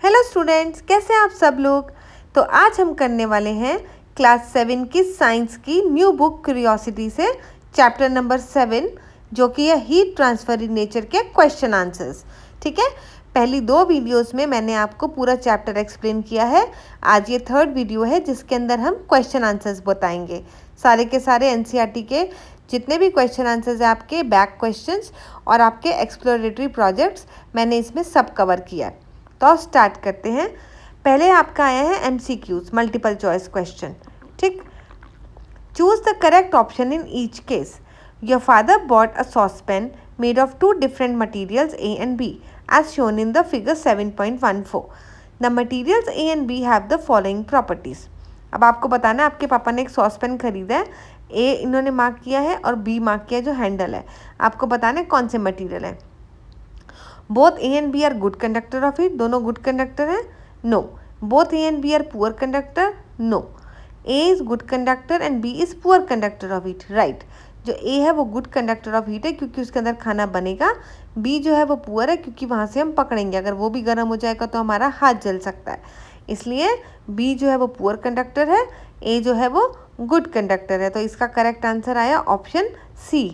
Hello students, कैसे हैं आप सब लोग। तो आज हम करने वाले हैं क्लास 7 की साइंस की न्यू बुक क्यूरियोसिटी से चैप्टर नंबर 7 जो कि है हीट ट्रांसफर इन नेचर के क्वेश्चन आंसर्स। ठीक है, पहली 2 वीडियोस में मैंने आपको पूरा चैप्टर एक्सप्लेन किया है। आज ये 3rd वीडियो है जिसके अंदर हम क्वेश्चन आंसर्स बताएंगे। सारे के सारे एनसीईआरटी के जितने भी क्वेश्चन आंसर्स हैं, आपके बैक क्वेश्चंस और आपके एक्सप्लोरेटरी प्रोजेक्ट्स, मैंने इसमें सब कवर किया है। तो स्टार्ट करते हैं। पहले आपका आया है MCQs, मल्टीपल चॉइस क्वेश्चन। ठीक, choose the correct option in each case. Your father bought a saucepan made of 2 different materials A and B as shown in the figure 7.14. The materials A and B have the following properties. अब आपको बताना है, आपके पापा ने एक saucepan खरीदा है, A इन्होंने मार्क किया है और B मार्क किया है जो हैंडल है। आपको बताना है कौन से मटीरियल है। Both A and B are good conductor of heat, दोनों गुड कंडक्टर हैं। No. Both A and B are poor conductor. No. A is good conductor and B is poor conductor of heat. Right, जो A है वो good conductor of heat है क्योंकि उसके अंदर खाना बनेगा। B जो है वो पुअर है क्योंकि वहाँ से हम पकड़ेंगे, अगर वो भी गर्म हो जाएगा तो हमारा हाथ जल सकता है। इसलिए B जो है वो पुअर कंडक्टर है, A जो है वो गुड कंडक्टर है। तो इसका करेक्ट आंसर आया option C.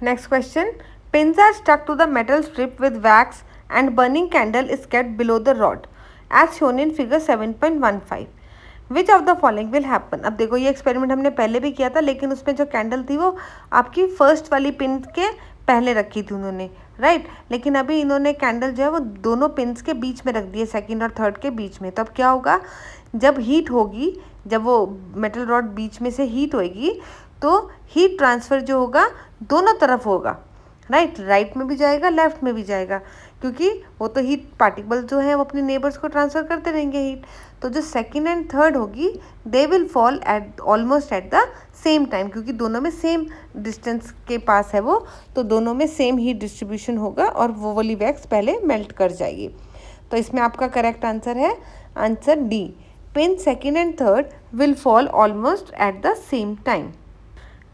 Next question, pins are stuck to the metal strip with wax and burning candle is kept below the rod as shown in figure 7.15. Which of the following will happen? अब देखो, ये experiment हमने पहले भी किया था, लेकिन उसमें जो कैंडल थी वो आपकी फर्स्ट वाली पिन के पहले रखी थी उन्होंने, राइट। लेकिन अभी इन्होंने कैंडल जो है वो दोनों पिन्स के बीच में रख दी है, सेकेंड और थर्ड के बीच में। तो अब क्या होगा, जब हीट होगी, जब वो मेटल रॉड बीच में से हीट होएगी तो हीट ट्रांसफ़र जो होगा दोनों तरफ होगा, राइट में भी जाएगा, लेफ्ट में भी जाएगा, क्योंकि वो तो हीट पार्टिकल जो है वो अपने नेबर्स को ट्रांसफ़र करते रहेंगे हीट। तो जो सेकंड एंड थर्ड होगी they will fall eight almost at the same time, क्योंकि दोनों में सेम डिस्टेंस के पास है वो, तो दोनों में सेम हीट डिस्ट्रीब्यूशन होगा और वो वाली वैक्स पहले मेल्ट कर जाएगी। तो इसमें आपका करेक्ट आंसर है answer D, pin second and third will fall almost at the same time.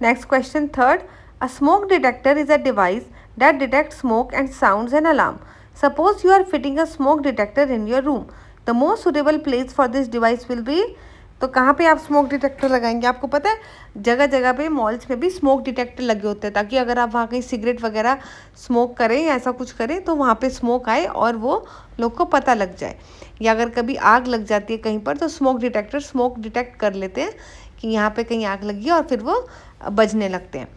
Next question, third, a smoke detector is a device that detects smoke and sounds an alarm. Suppose you are fitting a smoke detector in your room. The most suitable place for this device will be, तो कहाँ पे आप smoke detector लगाएंगे? आपको पता है जगह जगह पे मॉल्स में भी स्मोक डिटेक्टर लगे होते हैं, ताकि अगर आप वहाँ कहीं सिगरेट वगैरह स्मोक करें या ऐसा कुछ करें तो वहाँ पे स्मोक आए और वो लोग को पता लग जाए। या अगर कभी आग लग जाती है कहीं पर तो स्मोक डिटेक्टर स्मोक डिटेक्ट कर लेते हैं कि यहाँ पे कहीं आग लगी है और फिर वो बजने लगते हैं।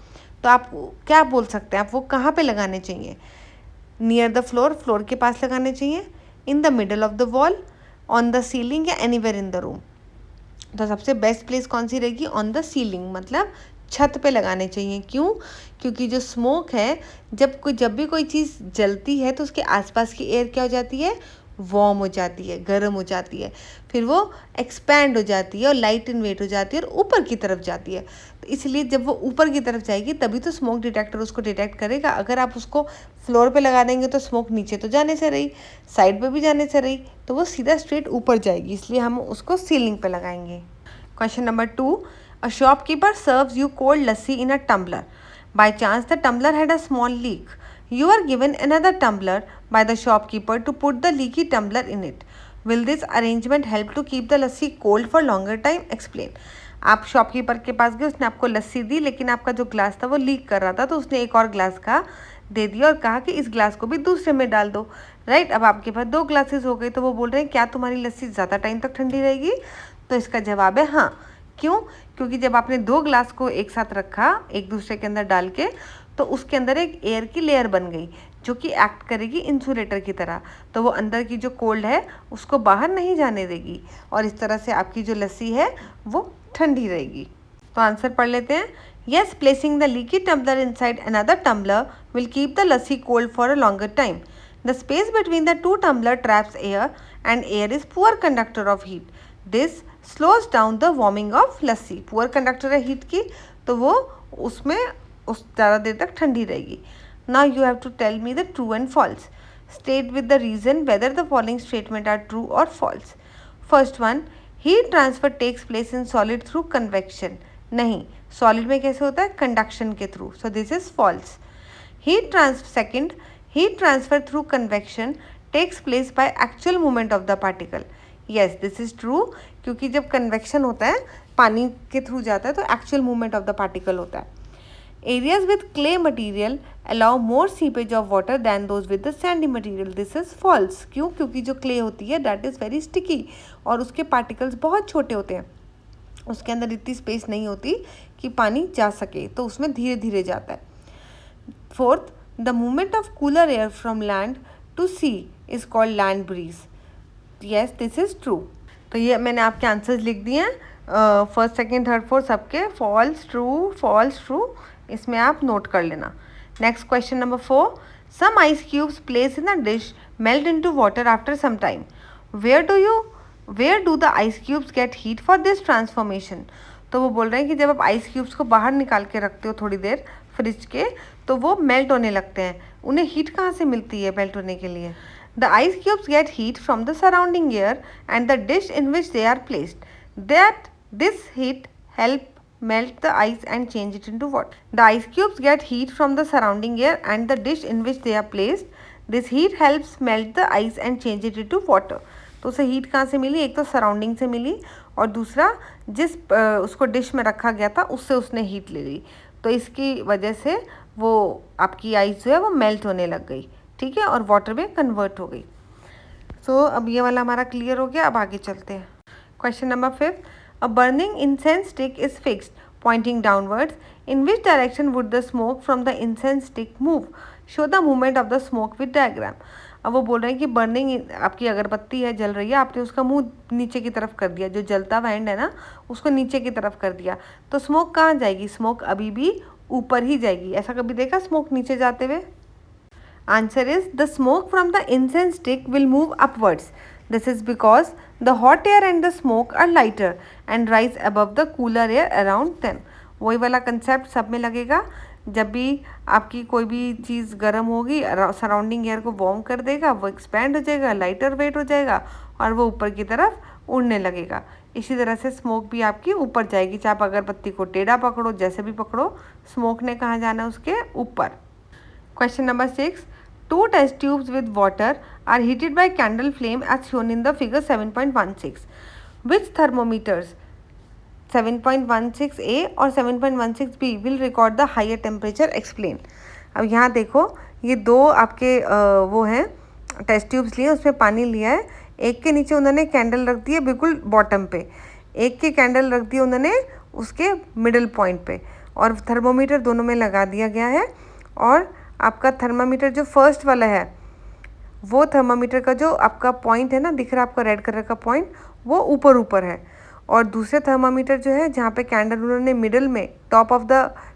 तो आप क्या बोल सकते हैं, आप वो कहाँ पे लगाने चाहिए? नियर द फ्लोर, फ्लोर के पास लगाने चाहिए, in the middle of the wall, on the ceiling या एनीवेयर इन द रूम। तो सबसे बेस्ट प्लेस कौन सी रहेगी? ऑन द सीलिंग, मतलब छत पे लगाने चाहिए। क्यों? क्योंकि जो स्मोक है, जब भी कोई चीज़ जलती है तो उसके आसपास की एयर क्या हो जाती है? वार्म हो जाती है, गर्म हो जाती है, फिर वो एक्सपैंड हो जाती है और लाइट इन वेट हो जाती है और ऊपर की तरफ जाती है। तो इसलिए जब वो ऊपर की तरफ जाएगी तभी तो स्मोक डिटेक्टर उसको डिटेक्ट करेगा। अगर आप उसको फ्लोर पे लगा देंगे तो स्मोक नीचे तो जाने से रही, साइड पे भी जाने से रही, तो वो सीधा स्ट्रेट ऊपर जाएगी, इसलिए हम उसको सीलिंग पे लगाएंगे। Question number 2, a shopkeeper serves you cold lassi in a tumbler. By chance the tumbler had a small leak. You are given another tumbler by the shopkeeper to put the leaky tumbler in it. Will this arrangement help to keep the lassi cold for longer time? Explain. आप shopkeeper के पास गए, उसने आपको लस्सी दी, लेकिन आपका जो glass था वो लीक कर रहा था, तो उसने एक और ग्लास का दे दिया और कहा कि इस ग्लास को भी दूसरे में डाल दो। राइट, अब आपके पास 2 ग्लासेस हो गए, तो वो बोल रहे हैं क्या तुम्हारी लस्सी ज़्यादा टाइम तक ठंडी रहेगी? तो इसका जवाब है हाँ। क्यों? क्योंकि जब आपने 2 ग्लास को एक साथ रखा एक दूसरे के अंदर डाल के, तो उसके अंदर एक एयर की लेयर बन गई जो कि एक्ट करेगी इंसुलेटर की तरह, तो वो अंदर की जो कोल्ड है उसको बाहर नहीं जाने देगी और इस तरह से आपकी जो लस्सी है वो ठंडी रहेगी। तो आंसर पढ़ लेते हैं। Yes, placing the leaky tumbler inside another tumbler will keep the lassi cold for a longer time. The space between the 2 tumbler traps air and air is poor conductor of heat. This slows down the warming of lassi. Poor conductor है heat की, तो वो उसमें उस ज़्यादा देर तक ठंडी रहेगी. Now you have to tell me the true and false. State with the reason whether the following statement are true और false. First one, heat transfer takes place in solid through convection. नहीं, solid में कैसे होता है? Conduction के through, so this is false. Second, heat transfer through convection takes place by actual movement of the particle. Yes, this is true, क्योंकि जब convection होता है पानी के थ्रू जाता है तो actual movement of the particle होता है। Areas with clay material allow more seepage of water than those with the sandy material. This is false. क्यों? क्योंकि जो क्ले होती है दैट इज़ वेरी स्टिकी और उसके पार्टिकल्स बहुत छोटे होते हैं, उसके अंदर इतनी स्पेस नहीं होती कि पानी जा सके, तो उसमें धीरे धीरे जाता है। Fourth, the movement of cooler air from land to sea is called land breeze. Yes, this is true. तो ये मैंने आपके आंसर्स लिख दिए हैं, फर्स्ट सेकेंड थर्ड फोर्थ सबके, फॉल्स ट्रू, इसमें आप नोट कर लेना। Next question number 4, some ice cubes place in a dish melt into water after some time. Where do the ice cubes get heat for this transformation. तो वो बोल रहे हैं कि जब आप आइस क्यूब्स को बाहर निकाल के रखते हो थोड़ी देर फ्रिज के, तो वो मेल्ट होने लगते हैं। उन्हें हीट कहाँ से मिलती है मेल्ट होने के लिए? The ice cubes get heat from the surrounding air and the dish in which they are placed. This heat help melt the ice and change it into water. The ice cubes get heat from the surrounding air and the dish in which they are placed. This heat helps melt the ice and change it into water. तो उसे heat कहाँ से मिली? एक तो surrounding से मिली और दूसरा जिस उसको डिश में रखा गया था उससे उसने हीट ले ली, तो इसकी वजह से वो आपकी आइस जो है वो मेल्ट होने लग गई, ठीक है, और वाटर में कन्वर्ट हो गई। सो अब ये वाला हमारा क्लियर हो गया। अब आगे चलते हैं। Question number 5, a burning incense stick is fixed pointing downwards. In which direction would the smoke from the incense stick move? Show the movement of the smoke with diagram. अब वो बोल रहे हैं कि बर्निंग आपकी अगरबत्ती है, जल रही है, आपने उसका मुंह नीचे की तरफ कर दिया, जो जलता हुआ एंड है ना उसको नीचे की तरफ कर दिया, तो स्मोक कहाँ जाएगी? स्मोक अभी भी ऊपर ही जाएगी। ऐसा कभी देखा स्मोक नीचे जाते हुए? Answer is the smoke from the incense stick will move upwards. This is because the hot air and the smoke are lighter and rise above the cooler air around them. वही वाला concept सब में लगेगा। जब भी आपकी कोई भी चीज़ गर्म होगी, सराउंडिंग एयर को वार्म कर देगा, वो एक्सपैंड हो जाएगा, लाइटर वेट हो जाएगा और वो ऊपर की तरफ उड़ने लगेगा। इसी तरह से स्मोक भी आपकी ऊपर जाएगी, चाहे आप अगरबत्ती को टेढ़ा पकड़ो, जैसे भी पकड़ो, स्मोक ने कहाँ जाना है? उसके ऊपर। Question number 6, two test tubes with water are heated by candle flame as shown in the figure 7.16. Which thermometers 7.16a और 7.16b will record the higher temperature? Explain. अब यहाँ देखो, ये दो आपके वो हैं टेस्ट ट्यूब्स लिए, उसमें पानी लिया है, एक के नीचे उन्होंने कैंडल रख दी है बिल्कुल बॉटम पे, एक के कैंडल रख दी उन्होंने उसके मिडल पॉइंट पे, और थर्मोमीटर दोनों में लगा दिया गया है। और आपका थर्मामीटर जो फर्स्ट वाला है, वो थर्मामीटर का जो आपका पॉइंट है ना, दिख रहा है आपका रेड कलर का पॉइंट, वो ऊपर है। और दूसरे थर्मामीटर जो है, जहाँ पे कैंडल उन्होंने मिडल में top of the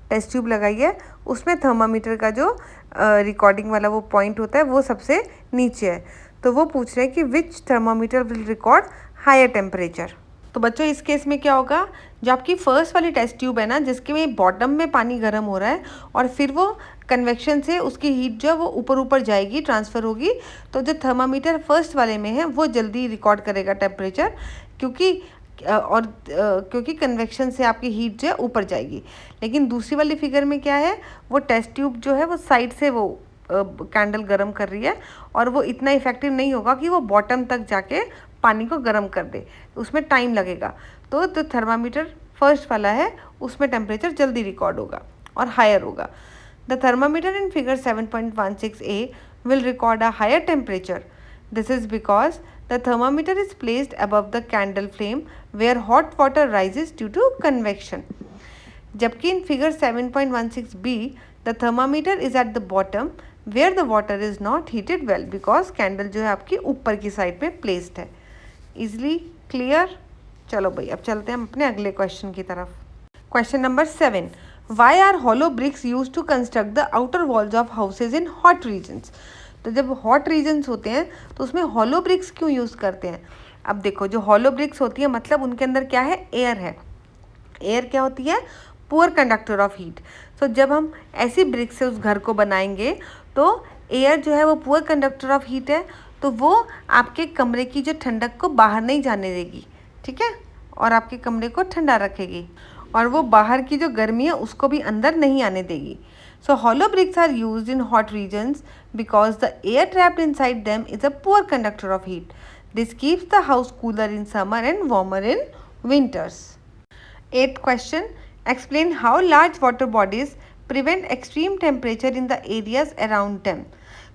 test tube लगाई है, उसमें थर्मामीटर का जो रिकॉर्डिंग वाला वो पॉइंट होता है वो सबसे नीचे है। तो वो पूछ रहे हैं कि which thermometer will record higher temperature. तो बच्चों इस केस में क्या होगा, जो आपकी फर्स्ट वाली टेस्ट ट्यूब है ना, जिसके में बॉटम में पानी गर्म हो रहा है और फिर वो कन्वेक्शन से उसकी हीट जो है वो ऊपर जाएगी, ट्रांसफ़र होगी, तो जो थर्मामीटर फर्स्ट वाले में है वो जल्दी रिकॉर्ड करेगा टेम्परेचर, क्योंकि कन्वेक्शन से आपकी हीट जो है ऊपर जाएगी। लेकिन दूसरी वाली फिगर में क्या है, वो टेस्ट ट्यूब जो है वो साइड से वो कैंडल गर्म कर रही है और वो इतना इफेक्टिव नहीं होगा कि वो बॉटम तक जाके पानी को गर्म कर दे, उसमें टाइम लगेगा। तो जो थर्मामीटर फर्स्ट वाला है उसमें टेम्परेचर जल्दी रिकॉर्ड होगा और हायर होगा। The thermometer in figure 7.16a will record a higher temperature. This is because the thermometer is placed above the candle flame where hot water rises due to convection. जबकि in figure 7.16b the thermometer is at the bottom where the water is not heated well because candle जो है आपकी ऊपर की side पे placed है। Easily clear? चलो भाई अब चलते हैं हम अपने अगले क्वेश्चन की तरफ। Question number 7, Why are hollow bricks used to construct the outer walls of houses in hot regions? तो जब हॉट रीजन्स होते हैं तो उसमें हॉलो ब्रिक्स क्यों यूज़ करते हैं? अब देखो, जो हॉलो ब्रिक्स होती है मतलब उनके अंदर क्या है? एयर है। एयर क्या होती है? Poor conductor of heat. तो जब हम ऐसी ब्रिक्स से उस घर को बनाएंगे तो एयर जो है वो पुअर कंडक्टर ऑफ हीट है, तो वो आपके कमरे की जो ठंडक को बाहर नहीं जाने देगी, ठीक है, और आपके कमरे को ठंडा रखेगी, और वो बाहर की जो गर्मी है उसको भी अंदर नहीं आने देगी। So hollow bricks are used in hot regions because the air trapped inside them is a poor conductor of heat. This keeps the house cooler in summer and warmer in winters. Eighth question. Explain how large water bodies prevent extreme temperature in the areas around them.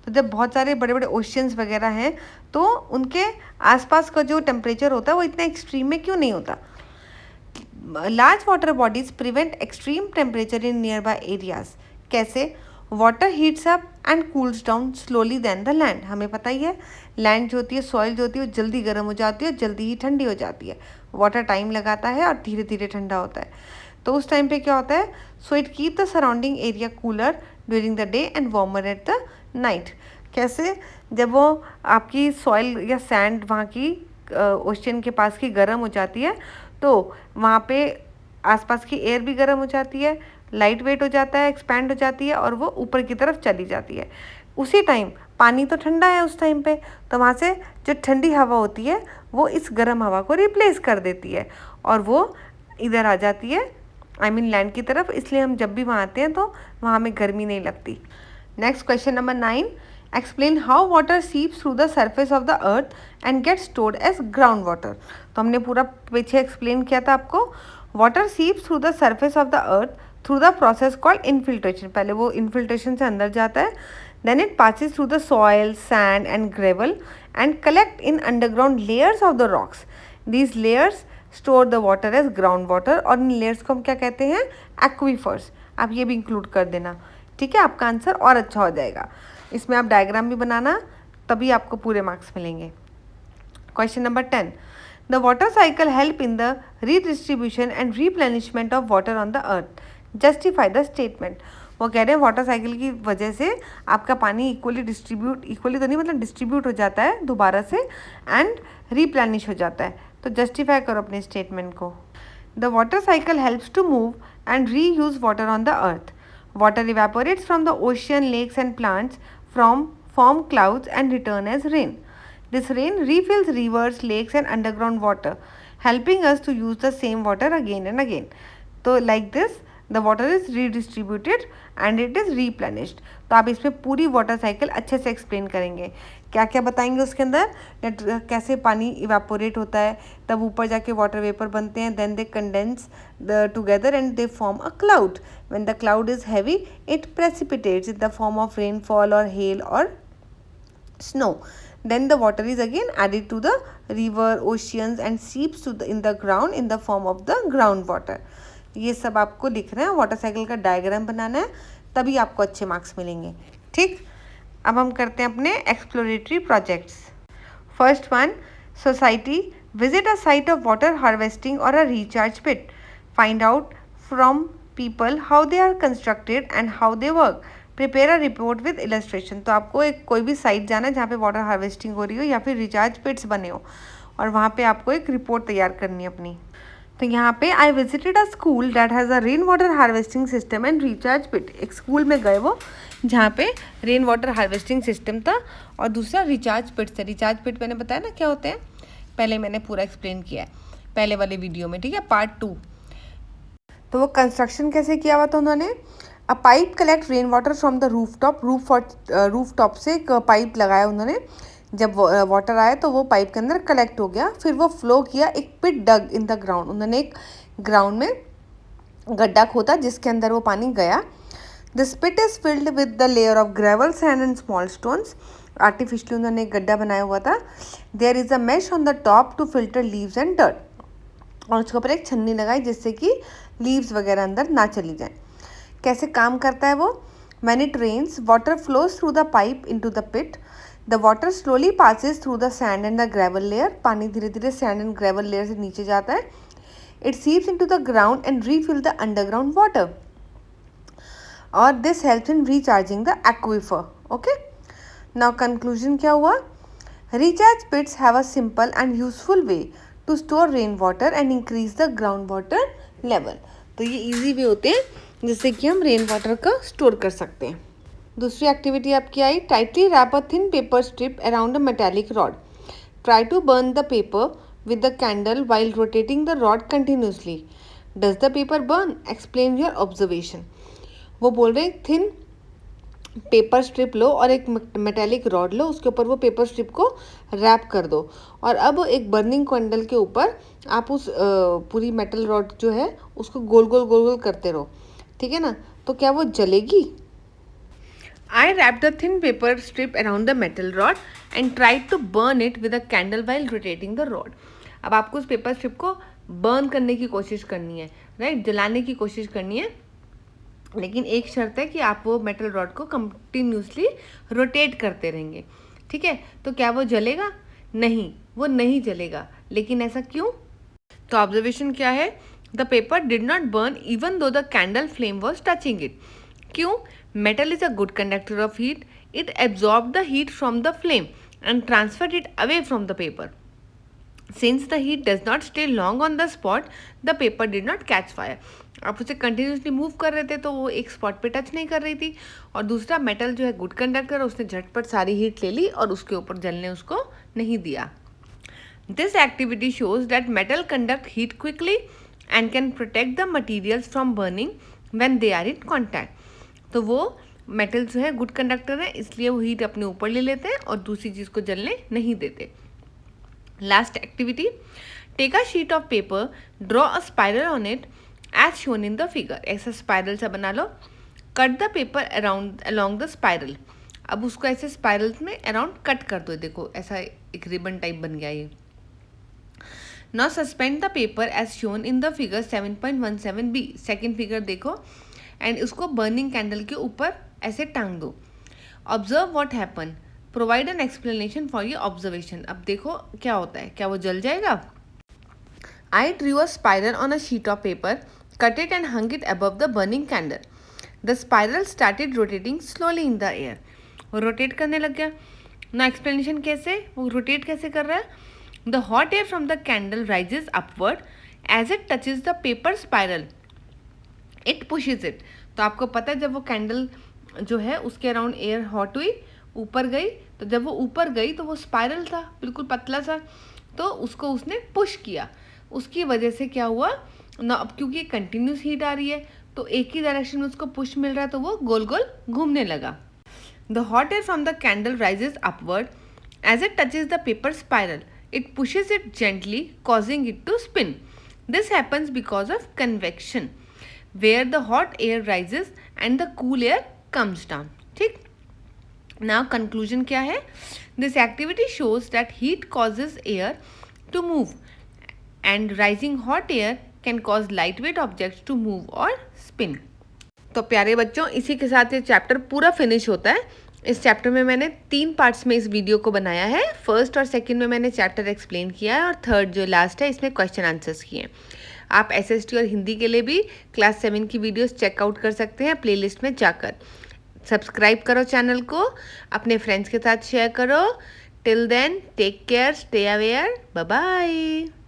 तो जब बहुत सारे बड़े बड़े oceans वगैरह हैं तो उनके आसपास का जो टेम्परेचर होता है वो इतना एक्सट्रीम में क्यों नहीं होता. Large water bodies prevent extreme temperature in nearby areas. कैसे? Water heats up and cools down slowly than the land. हमें पता ही है लैंड जो होती है, सॉइल जो होती है, वो जल्दी गर्म हो जाती है और जल्दी ही ठंडी हो जाती है. वाटर टाइम लगाता है और धीरे धीरे ठंडा होता है. तो उस टाइम पे क्या होता है? So it keep the surrounding area cooler during the day and warmer at the night. कैसे? जब वो आपकी सॉइल या सैंड वहाँ की ओशियन के पास की गर्म हो जाती है तो वहाँ पे आसपास की एयर भी गर्म हो जाती है, लाइट वेट हो जाता है, एक्सपैंड हो जाती है और वो ऊपर की तरफ चली जाती है. उसी टाइम पानी तो ठंडा है उस टाइम पे, तो वहाँ से जो ठंडी हवा होती है वो इस गर्म हवा को रिप्लेस कर देती है और वो इधर आ जाती है, आई मीन लैंड की तरफ. इसलिए हम जब भी वहाँ आते हैं तो वहाँ हमें गर्मी नहीं लगती. Next question number 9. Explain how water seeps through the surface of the earth and get stored as ground water. तो हमने पूरा पीछे एक्सप्लेन किया था आपको. Water seeps through the surface of the earth through the process called infiltration. पहले वो infiltration से अंदर जाता है. Then it passes through the soil, sand and gravel and collect in underground layers of the rocks. These layers store the water as ground water. और इन layers को हम क्या कहते हैं? एक्वीफर्स. आप ये भी इंक्लूड कर देना, ठीक है. आपका आंसर और अच्छा हो जाएगा. इसमें आप डायग्राम भी बनाना, तभी आपको पूरे मार्क्स मिलेंगे. Question number 10. The water cycle help in the redistribution and replenishment of water on the earth. Justify the statement. वो कह रहे हैं वाटर साइकिल की वजह से आपका पानी इक्वली तो नहीं, मतलब डिस्ट्रीब्यूट हो जाता है दोबारा से एंड रीप्लेनिश हो जाता है. तो जस्टिफाई करो अपने स्टेटमेंट को. The water cycle helps to move and reuse water on the earth. Water evaporates from the ocean, lakes and plants form clouds and return as rain. This rain refills rivers, lakes and underground water, helping us to use the same water again and again. So like this, the water is redistributed and it is replenished. तो आप इसमें पूरी water cycle अच्छे से explain करेंगे. क्या क्या बताएंगे उसके अंदर? कैसे पानी इवेपोरेट होता है, तब ऊपर जाके वाटर वेपर बनते हैं, then they condense together and they form a cloud. When the cloud is heavy it precipitates in the form of rainfall और हेल और snow. Then the water is again added to the river, oceans and seeps in the ground in the form of the groundwater. ये सब आपको लिखना है, water cycle का diagram बनाना है, तभी आपको अच्छे मार्क्स मिलेंगे. ठीक. अब हम करते हैं अपने exploratory projects. First one, society visit a site of water harvesting और a recharge pit. Find out from people how they are constructed and how they work. Prepare a report with illustration. तो आपको एक कोई भी site जाना है जहाँ पे वाटर हार्वेस्टिंग हो रही हो या फिर रिचार्ज पिट्स बने हो और वहाँ पे आपको एक रिपोर्ट तैयार करनी है अपनी. तो यहाँ पे I visited a school that has a rain water harvesting system and recharge pit. एक स्कूल में गए वो जहाँ पे रेन वाटर हार्वेस्टिंग सिस्टम था और दूसरा रिचार्ज पिट था. रिचार्ज पिट मैंने बताया ना क्या होते हैं, पहले मैंने पूरा एक्सप्लेन किया है पहले वाले वीडियो में, ठीक है, पार्ट 2. तो वो कंस्ट्रक्शन कैसे किया हुआ था उन्होंने? अ pipe collect rain water from the roof top से एक पाइप लगाया उन्होंने. जब वाटर आया तो वो पाइप के अंदर कलेक्ट हो गया, फिर वो फ्लो किया. एक पिट डग इन द ग्राउंड. उन्होंने एक ग्राउंड में गड्ढा खोदा जिसके अंदर वो पानी गया. This pit is filled with the layer of gravel, sand and small stones. Artificially उन्होंने एक गड्ढा बनाया हुआ था. There is a mesh on the top to filter leaves and dirt. और उसके ऊपर एक छन्नी लगाई जिससे कि लीव्स वगैरह अंदर ना चली जाए. कैसे काम करता है वो? When it rains, water flows through the pipe into the pit. The water slowly passes through the sand and the gravel layer. पानी धीरे धीरे sand and gravel layer से नीचे जाता है. It seeps into the ground and refill the underground water. और this helps in recharging the aquifer. Okay. Now conclusion क्या हुआ? Recharge pits have a simple and useful way to store rainwater and increase the groundwater level. तो ये easy way होते हैं जिससे कि हम रेन वाटर का स्टोर कर सकते हैं. दूसरी एक्टिविटी आपकी आई, tightly wrap a thin paper strip around a metallic rod. Try to burn the paper with the candle while rotating the rod continuously. Does the paper burn? Explain your observation. वो बोल रहे हैं thin paper strip लो और एक metallic rod लो, उसके ऊपर वो paper strip को रैप कर दो और अब एक बर्निंग कैंडल के ऊपर आप उस पूरी मेटल रॉड जो है उसको गोल गोल गोल गोल करते रहो, ठीक है ना। तो क्या वो जलेगी? I wrapped a thin paper strip around the metal rod and tried to burn it with a candle while rotating the rod. अब आपको उस पेपर स्ट्रिप को बर्न करने की कोशिश करनी है, राइट, जलाने की कोशिश करनी है, लेकिन एक शर्त है कि आप वो मेटल रॉड को कंटिन्यूसली रोटेट करते रहेंगे, ठीक है। तो क्या वो जलेगा? नहीं, वो नहीं जलेगा। लेकिन ऐसा क्यों? तो ऑब्जर्वेशन क्या है? The paper did not burn even though the candle flame was touching it. क्यों? Metal is a good conductor of heat. It absorbed the heat from the flame and transferred it away from the paper. Since the heat does not stay long on the spot, the paper did not catch fire. आप उसे continuously move कर रहे थे तो वो एक spot पे touch नहीं कर रही थी, और दूसरा मेटल जो है गुड कंडक्टर, उसने झटपट सारी हीट ले ली और उसके ऊपर जलने उसको नहीं दिया। This activity shows that metal conduct heat quickly and can protect the materials from burning when they are in contact. तो वो मेटल जो है गुड कंडक्टर है, इसलिए वो हीट अपने ऊपर ले लेते हैं और दूसरी चीज़ को जलने नहीं देते। Last activity, take a sheet of paper, draw a spiral on it as shown in the figure. ऐसा स्पाइरल सा बना लो, cut the paper around along the spiral. अब उसको ऐसे स्पाइरल में अराउंड कट कर दो, देखो ऐसा एक रिबन टाइप बन गया ये। Now suspend the paper as shown in the figure 7.17b। Second figure देखो, एंड उसको बर्निंग कैंडल के ऊपर ऐसे टांग दो। Observe what happen, provide an explanation for your observation. अब देखो क्या होता है, क्या वो जल जाएगा? I drew a spiral on a sheet of paper, cut it and hung it above the burning candle. The spiral started rotating slowly in the air. वो रोटेट करने लग गया ना। एक्सप्लेनेशन कैसे, वो रोटेट कैसे कर रहा है? The hot air from the candle rises upward as it touches the paper spiral, it pushes it. तो आपको पता है जब वो कैंडल जो है उसके अराउंड एयर हॉट हुई, ऊपर गई, तो जब वो ऊपर गई तो वो स्पाइरल था बिल्कुल पतला सा, तो उसको उसने पुश किया। उसकी वजह से क्या हुआ ना, अब क्योंकि कंटिन्यूस हीट आ रही है तो एक ही डायरेक्शन में उसको पुश मिल रहा है, तो वो गोल गोल घूमने लगा। The hot air from the candle rises upward as it touches the paper spiral, it pushes it gently causing it to spin. This happens because of convection, where the hot air rises and the cool air comes down. ठीक, now conclusion क्या है? This activity shows that heat causes air to move and rising hot air can cause lightweight objects to move or spin. तो प्यारे बच्चों, इसी के साथ ये चैप्टर पूरा फिनिश होता है। इस चैप्टर में मैंने 3 पार्ट्स में इस वीडियो को बनाया है। फर्स्ट और सेकंड में मैंने चैप्टर एक्सप्लेन किया है और थर्ड जो लास्ट है इसमें क्वेश्चन आंसर्स किए हैं। आप एसएसटी और हिंदी के लिए भी क्लास 7 की वीडियोस चेकआउट कर सकते हैं प्लेलिस्ट में जाकर। सब्सक्राइब करो चैनल को, अपने फ्रेंड्स के साथ शेयर करो। Till then take care, stay aware, bye bye.